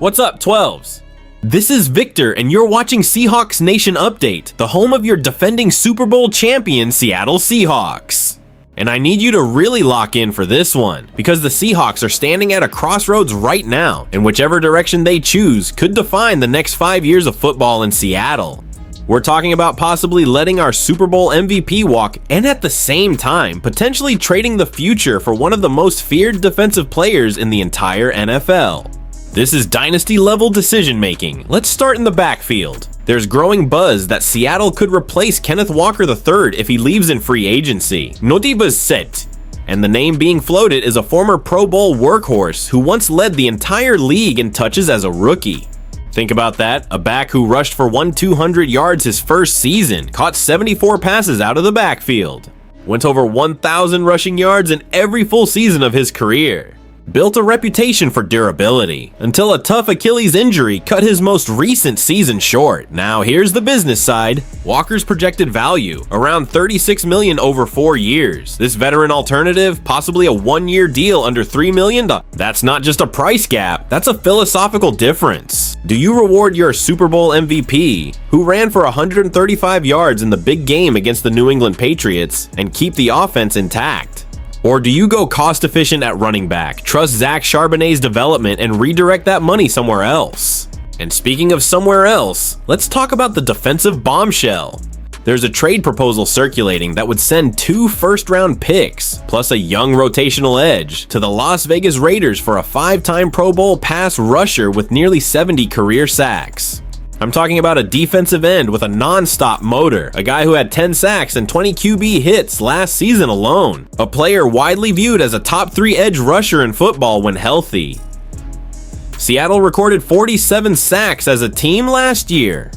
What's up, 12s? This is Victor, and you're watching Seahawks Nation Update, the home of your defending Super Bowl champion Seattle Seahawks. And I need you to really lock in for this one, because the Seahawks are standing at a crossroads right now, and whichever direction they choose could define the next 5 years of football in Seattle. We're talking about possibly letting our Super Bowl MVP walk, and at the same time, potentially trading the future for one of the most feared defensive players in the entire NFL. This is Dynasty level decision making. Let's start in the backfield. There's growing buzz that Seattle could replace Kenneth Walker III if he leaves in free agency. Nodiba's set. And the name being floated is a former Pro Bowl workhorse who once led the entire league in touches as a rookie. Think about that, a back who rushed for 200 yards his first season, caught 74 passes out of the backfield, went over 1,000 rushing yards in every full season of his career. Built a reputation for durability, until a tough Achilles injury cut his most recent season short. Now here's the business side. Walker's projected value, around $36 million over 4 years. This veteran alternative, possibly a 1-year deal under $3 million. That's not just a price gap, that's a philosophical difference. Do you reward your Super Bowl MVP, who ran for 135 yards in the big game against the New England Patriots, and keep the offense intact? Or do you go cost efficient at running back, trust Zach Charbonnet's development, and redirect that money somewhere else? And speaking of somewhere else, let's talk about the defensive bombshell. There's a trade proposal circulating that would send 2 first-round picks, plus a young rotational edge, to the Las Vegas Raiders for a 5-time Pro Bowl pass rusher with nearly 70 career sacks. I'm talking about a defensive end with a non-stop motor, a guy who had 10 sacks and 20 QB hits last season alone, a player widely viewed as a top 3 edge rusher in football when healthy. Seattle recorded 47 sacks as a team last year.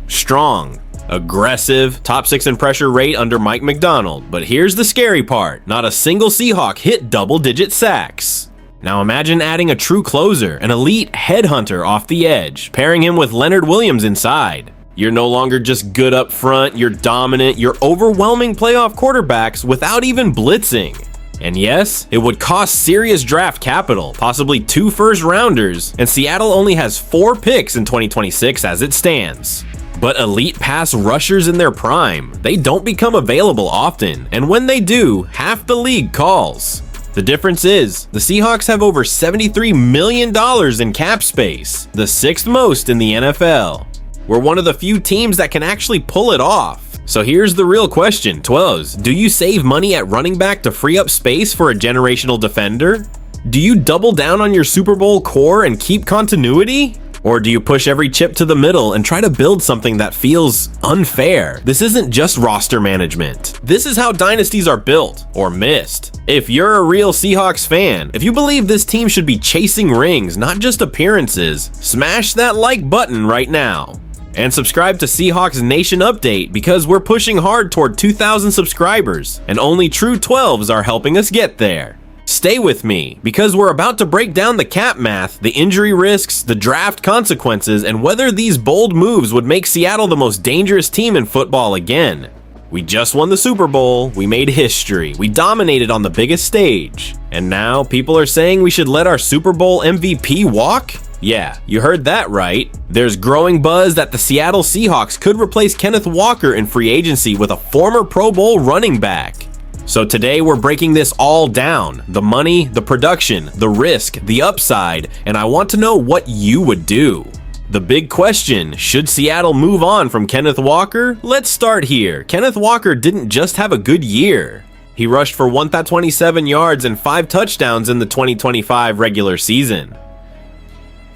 Strong, aggressive, top 6 in pressure rate under Mike Macdonald, but here's the scary part, not a single Seahawk hit double-digit sacks. Now imagine adding a true closer, an elite headhunter off the edge, pairing him with Leonard Williams inside. You're no longer just good up front, you're dominant, you're overwhelming playoff quarterbacks without even blitzing. And yes, it would cost serious draft capital, possibly 2 first-rounders, and Seattle only has 4 picks in 2026 as it stands. But elite pass rushers in their prime, they don't become available often, and when they do, half the league calls. The difference is, the Seahawks have over $73 million in cap space, the 6th most in the NFL. We're one of the few teams that can actually pull it off. So here's the real question, 12s. Do you save money at running back to free up space for a generational defender? Do you double down on your Super Bowl core and keep continuity? Or do you push every chip to the middle and try to build something that feels unfair? This isn't just roster management. This is how dynasties are built or missed. If you're a real Seahawks fan, if you believe this team should be chasing rings, not just appearances, smash that like button right now. And subscribe to Seahawks Nation Update because we're pushing hard toward 2,000 subscribers, and only true 12s are helping us get there. Stay with me, because we're about to break down the cap math, the injury risks, the draft consequences, and whether these bold moves would make Seattle the most dangerous team in football again. We just won the Super Bowl, we made history, we dominated on the biggest stage, and now people are saying we should let our Super Bowl MVP walk? Yeah, you heard that right. There's growing buzz that the Seattle Seahawks could replace Kenneth Walker in free agency with a former Pro Bowl running back. So today we're breaking this all down, the money, the production, the risk, the upside, and I want to know what you would do. The big question, should Seattle move on from Kenneth Walker? Let's start here. Kenneth Walker didn't just have a good year. He rushed for 127 yards and 5 touchdowns in the 2025 regular season,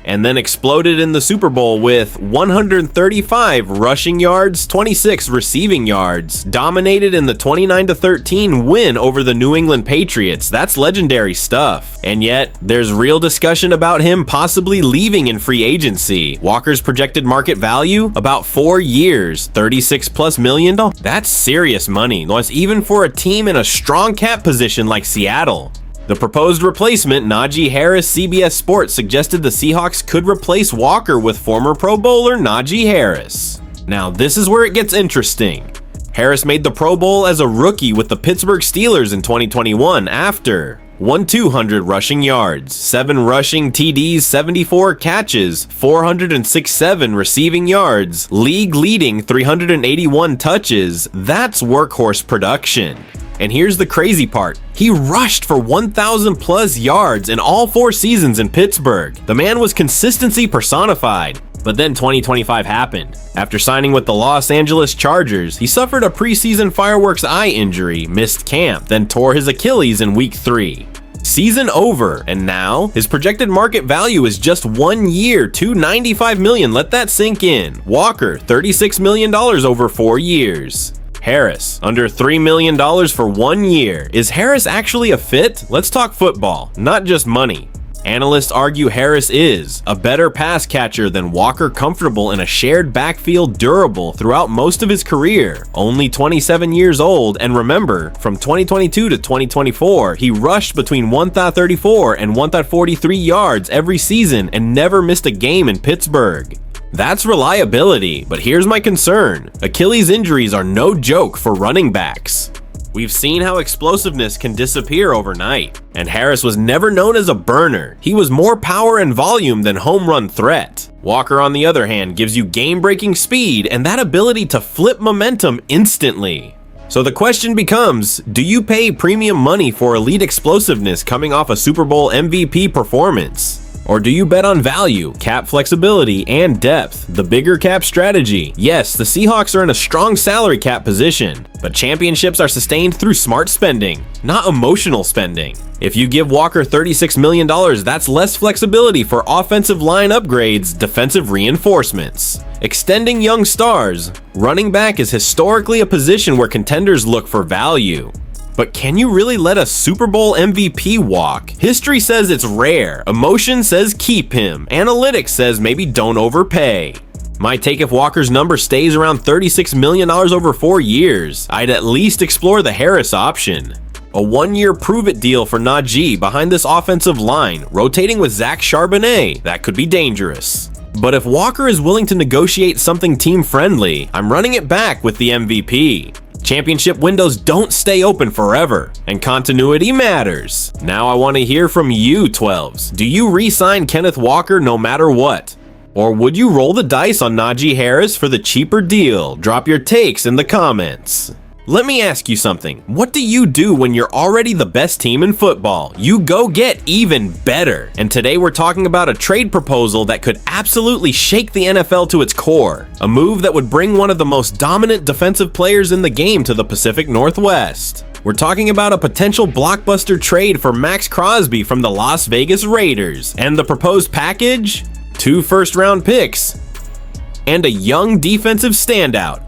and then exploded in the Super Bowl with 135 rushing yards, 26 receiving yards, dominated in the 29-13 win over the New England Patriots. That's legendary stuff. And yet, there's real discussion about him possibly leaving in free agency. Walker's projected market value? About 4 years, $36+ million. That's serious money, even for a team in a strong cap position like Seattle. The proposed replacement, Najee Harris, CBS Sports suggested the Seahawks could replace Walker with former Pro Bowler Najee Harris. Now, this is where it gets interesting. Harris made the Pro Bowl as a rookie with the Pittsburgh Steelers in 2021 after 1,200 rushing yards, 7 rushing TDs, 74 catches, 406 receiving yards, league-leading 381 touches. That's workhorse production. And here's the crazy part. He rushed for 1,000 plus yards in all 4 seasons in Pittsburgh. The man was consistency personified. But then 2025 happened. After signing with the Los Angeles Chargers, he suffered a preseason fireworks eye injury, missed camp, then tore his Achilles in week 3. Season over, and now his projected market value is just 1 year, $295 million. Let that sink in. Walker, $36 million over 4 years. Harris, under $3 million for 1 year. Is Harris actually a fit? Let's talk football, not just money. Analysts argue Harris is a better pass catcher than Walker, comfortable in a shared backfield, durable throughout most of his career. Only 27 years old, and remember, from 2022 to 2024, he rushed between 1,034 and 1,043 yards every season and never missed a game in Pittsburgh. That's reliability, but here's my concern. Achilles injuries are no joke for running backs. We've seen how explosiveness can disappear overnight, and Harris was never known as a burner. He was more power and volume than home run threat. Walker, on the other hand, gives you game-breaking speed and that ability to flip momentum instantly. So the question becomes, do you pay premium money for elite explosiveness coming off a Super Bowl MVP performance? Or do you bet on value, cap flexibility, and depth? The bigger cap strategy. Yes, the Seahawks are in a strong salary cap position, but championships are sustained through smart spending, not emotional spending. If you give Walker $36 million, that's less flexibility for offensive line upgrades, defensive reinforcements. Extending young stars. Running back is historically a position where contenders look for value. But can you really let a Super Bowl MVP walk? History says it's rare. Emotion says keep him. Analytics says maybe don't overpay. My take: if Walker's number stays around $36 million over 4 years, I'd at least explore the Harris option. A 1-year prove-it deal for Najee behind this offensive line, rotating with Zach Charbonnet, that could be dangerous. But if Walker is willing to negotiate something team-friendly, I'm running it back with the MVP. Championship windows don't stay open forever, and continuity matters. Now I want to hear from you, 12s. Do you re-sign Kenneth Walker no matter what? Or would you roll the dice on Najee Harris for the cheaper deal? Drop your takes in the comments. Let me ask you something. What do you do when you're already the best team in football? You go get even better. And today we're talking about a trade proposal that could absolutely shake the NFL to its core. A move that would bring one of the most dominant defensive players in the game to the Pacific Northwest. We're talking about a potential blockbuster trade for Maxx Crosby from the Las Vegas Raiders. And the proposed package? 2 first-round picks and a young defensive standout.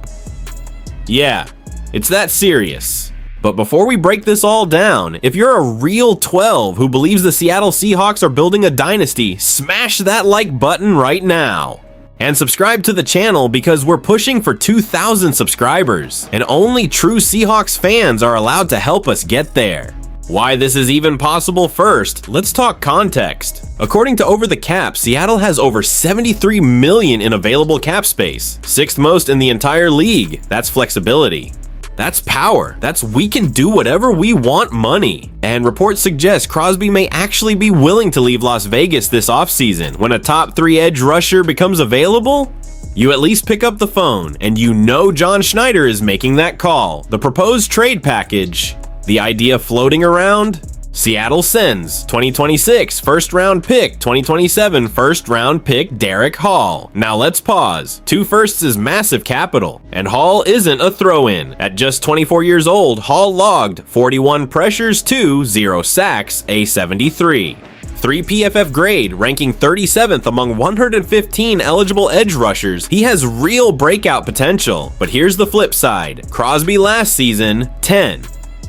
Yeah. It's that serious. But before we break this all down, if you're a real 12 who believes the Seattle Seahawks are building a dynasty, smash that like button right now. And subscribe to the channel because we're pushing for 2,000 subscribers, and only true Seahawks fans are allowed to help us get there. Why this is even possible first, let's talk context. According to Over the Cap, Seattle has over $73 million in available cap space, 6th most in the entire league. That's flexibility. That's power. That's we can do whatever we want money. And reports suggest Crosby may actually be willing to leave Las Vegas this offseason. When a top 3 edge rusher becomes available, you at least pick up the phone, and you know John Schneider is making that call. The proposed trade package, the idea floating around: Seattle sends 2026 first-round pick, 2027 first-round pick Derek Hall. Now let's pause. 2 firsts is massive capital, and Hall isn't a throw-in. At just 24 years old, Hall logged 41 pressures to 0 sacks, a 73. 3 PFF grade, ranking 37th among 115 eligible edge rushers. He has real breakout potential. But here's the flip side. Crosby last season, 10.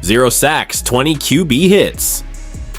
0 sacks, 20 QB hits.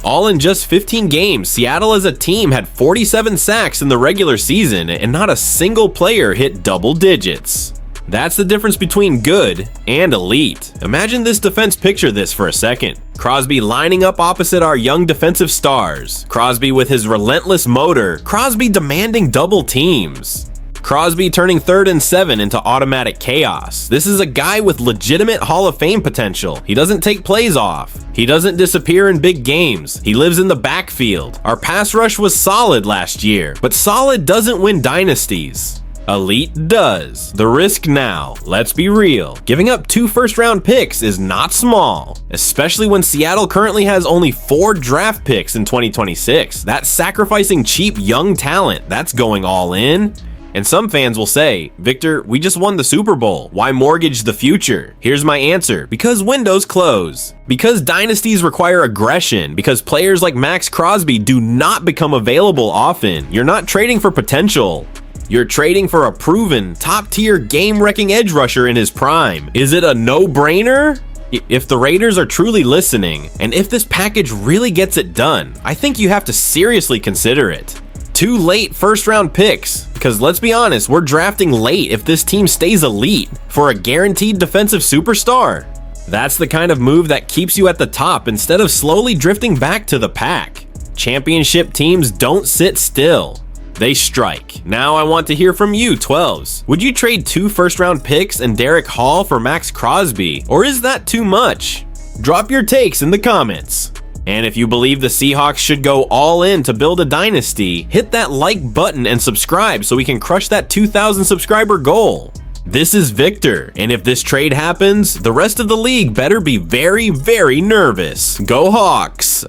All in just 15 games, Seattle as a team had 47 sacks in the regular season, and not a single player hit double digits. That's the difference between good and elite. Imagine this defense, picture this for a second. Crosby lining up opposite our young defensive stars. Crosby with his relentless motor. Crosby demanding double teams. Crosby turning 3rd and 7 into automatic chaos. This is a guy with legitimate Hall of Fame potential. He doesn't take plays off. He doesn't disappear in big games. He lives in the backfield. Our pass rush was solid last year, but solid doesn't win dynasties. Elite does. The risk now, let's be real. Giving up 2 first-round picks is not small, especially when Seattle currently has only 4 draft picks in 2026. That's sacrificing cheap young talent. That's going all in. And some fans will say, Victor, we just won the Super Bowl. Why mortgage the future? Here's my answer. Because windows close. Because dynasties require aggression. Because players like Maxx Crosby do not become available often. You're not trading for potential. You're trading for a proven, top-tier, game-wrecking edge rusher in his prime. Is it a no-brainer? If the Raiders are truly listening, and if this package really gets it done, I think you have to seriously consider it. 2 late first-round picks, because let's be honest, we're drafting late if this team stays elite for a guaranteed defensive superstar. That's the kind of move that keeps you at the top instead of slowly drifting back to the pack. Championship teams don't sit still. They strike. Now I want to hear from you, 12s. Would you trade 2 first-round picks and Derek Hall for Maxx Crosby, or is that too much? Drop your takes in the comments. And if you believe the Seahawks should go all in to build a dynasty, hit that like button and subscribe so we can crush that 2,000 subscriber goal. This is Victor, and if this trade happens, the rest of the league better be very, very nervous. Go Hawks!